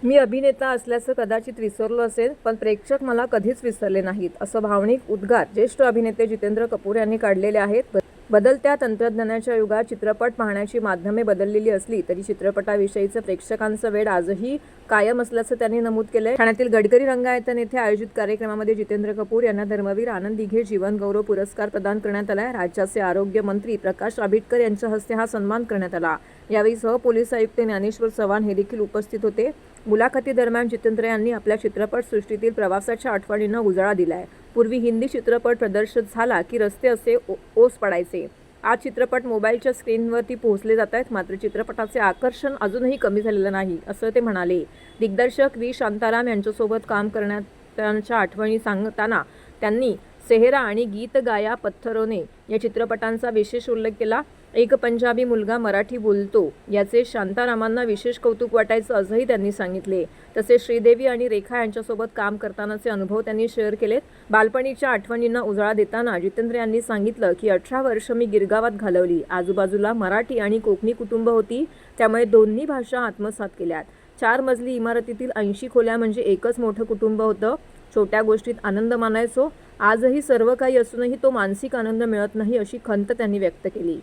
मी अभिनेता असल्याचं कदाचित विसरलो असेल, पण प्रेक्षक मला कधीच विसरले नाहीत, असं भावनिक उद्गार ज्येष्ठ अभिनेते जितेंद्र कपूर यांनी काढलेले आहेत. बदलत्या तंत्रज्ञानाच्या युगात चित्रपट पाहण्याची माध्यमे बदललेली असली तरी चित्रपटाविषयीचं प्रेक्षकांचं वेड आजही कायम असल्याचं त्यांनी नमूद केलंय. ठाण्यातील गडकरी रंगायतन येथे आयोजित कार्यक्रमामध्ये जितेंद्र कपूर यांना धर्मवीर आनंद दिघे जीवन गौरव पुरस्कार प्रदान करण्यात आलाय. राज्याचे आरोग्य मंत्री प्रकाश आंबेडकर यांच्या हस्ते हा सन्मान करण्यात आला. यावेळी सहपोलीस आयुक्त ज्ञानेश्वर चव्हाण हे देखील उपस्थित होते. मुलाखतीदरम्यान जितेंद्र यांनी आपल्या चित्रपटसृष्टीतील प्रवासाच्या आठवणींना उजाळा दिलाय. पूर्वी हिंदी चित्रपट प्रदर्शित झाला की रस्ते असे ओस पडायचे. आज चित्रपट मोबाईलच्या स्क्रीनवरती पोहोचले जात आहेत, मात्र चित्रपटाचे आकर्षण अजूनही कमी झालेलं नाही, असं ते म्हणाले. दिग्दर्शक व्ही शांताराम यांच्यासोबत काम करण्याच्या आठवणी सांगताना त्यांनी सेहरा आणि गीत गाया पत्थरोने या चित्रपटांचा विशेष उल्लेख केला. एक पंजाबी मुलगा मराठी बोलतो याचे शांतारामांना विशेष कौतुक वाटायचं असंही त्यांनी सांगितले. तसेच श्रीदेवी आणि रेखा यांच्यासोबत काम करतानाचे अनुभव त्यांनी शेअर केलेत. बालपणीच्या आठवणींना उजाळा देताना जितेंद्र यांनी सांगितलं की 18 वर्ष मी गिरगावात घालवली. आजूबाजूला मराठी आणि कोकणी कुटुंब होती, त्यामुळे दोन्ही भाषा आत्मसात केल्यात. 4 मजली इमारतीतील 80 खोल्या म्हणजे एकच मोठं कुटुंब होतं. छोट्या गोष्टीत आनंद मानायचो. आजही सर्व काही असूनही तो मानसिक आनंद मिळत नाही, अशी खंत त्यांनी व्यक्त केली.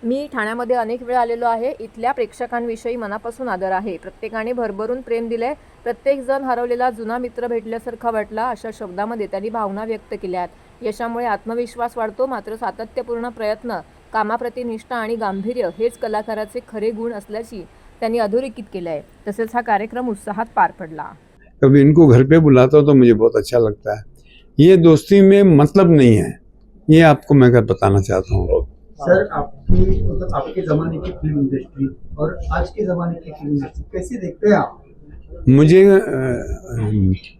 मी ठाण्यामध्ये अनेक वेळा आलेलो आहे. इथल्या प्रेक्षकांविषयी मनापासून आदर आहे. प्रत्येकाने भरभरून प्रेम दिलंय. प्रत्येकजण हरवलेला जुना मित्र भेटल्यासारखा वाटला, अशा शब्दामध्ये त्यांनी भावना व्यक्त केल्यात. यशामुळे आत्मविश्वास वाढतो, मात्र सातत्यपूर्ण प्रयत्न, कामाप्रती निष्ठा आणि गांभीर्य हेच कलाकाराचे खरे गुण असल्याची त्यांनी अधोरेखित केलंय. तसेच हा कार्यक्रम उत्साहात पार पडला. कभी इनको घर पे बुलाता हूं तो मुझे बहुत अच्छा लगता है. ये दोस्ती में मतलब नहीं है, ये आपको मैं बताना चाहता हूँ. सर, आपके ज़माने की फिल्म इंडस्ट्री और आज के ज़माने की फिल्म इंडस्ट्री कैसे देखते हैं आप? मुझे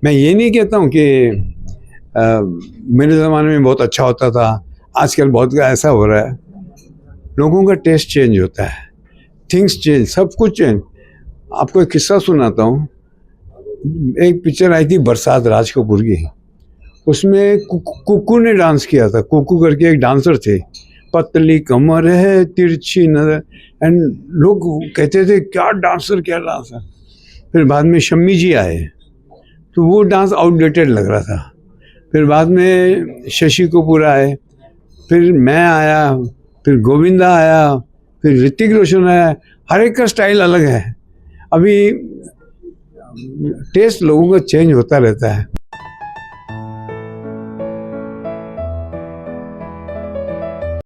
मैं ये नहीं कहता हूँ कि मेरे ज़माने में बहुत अच्छा होता था, आजकल बहुत ऐसा हो रहा है. लोगों का टेस्ट चेंज होता है, थिंग्स चेंज, सब कुछ चेंज. आपको एक किस्सा सुनाता हूँ. एक पिक्चर आई थी बरसात, राज कपूर की. उसमें कुकू ने डांस किया था. कुकू करके एक डांसर थे. पतली कमर है, तिरछी नजर, एंड लोग कहते थे क्या डांसर, क्या डांसर. फिर बाद में शम्मी जी आए तो वो डांस आउटडेटेड लग रहा था. फिर बाद में शशि कपूर आए, फिर मैं आया, फिर गोविंदा आया, फिर ऋतिक रोशन आया. हर एक का स्टाइल अलग है. अभी टेस्ट लोगों का चेंज होता रहता है.